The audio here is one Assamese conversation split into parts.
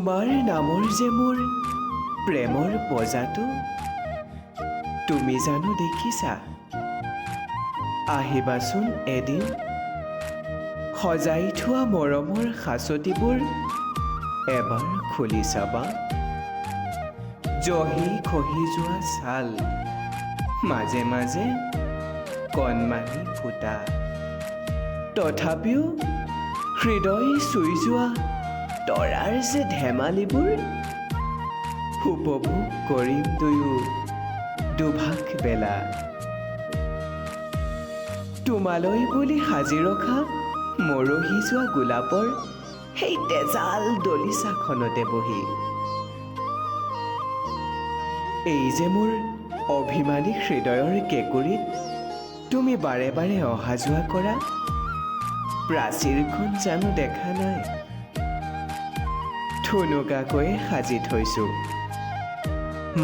তোমাৰ নামৰ যে মোৰ প্ৰেমৰ পজাটো তুমি জানো দেখিছা? আহিবাচোন এদিন সজাই থোৱা মৰমৰ সাঁচতিবোৰ এবাৰ খুলি চাবা। জহি খহি যোৱা ছাল, মাজে মাজে কণমানি ফুটা, তথাপিও হৃদয় চুই যোৱা তৰাৰ যে ধেমালিবোৰ উপভোগ কৰিম দুয়ো দুভাগ বেলা। তোমালৈ বুলি সাজি ৰখা মৰহি যোৱা গোলাপৰ সেই তেজাল দলিচাখনতে বহি এই যে মোৰ অভিমানী হৃদয়ৰ কেঁকুৰিত তুমি বাৰে বাৰে অহা যোৱা কৰা প্ৰাচীৰখন জানো দেখা নাই? থুনুকাকৈ সাজি থৈছো,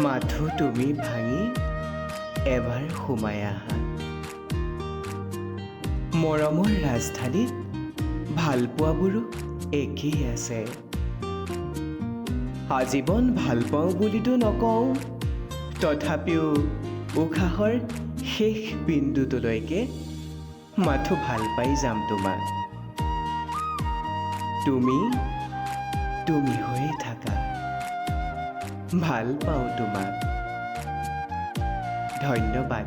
মাথো তুমি ভাঙি এবাৰ সোমাই আহা। মৰমৰ ৰাজধানীত ভালপোৱাবোৰো একেই আছে। আজীৱন ভাল পাওঁ বুলিতো নকওঁ, তথাপিও উশাহৰ শেষ বিন্দুটোলৈকে মাথো ভাল পাই যাম তোমাক। তুমি তুমি হৈয়ে থাকা, ভাল পাওঁ তোমাক। ধন্যবাদ।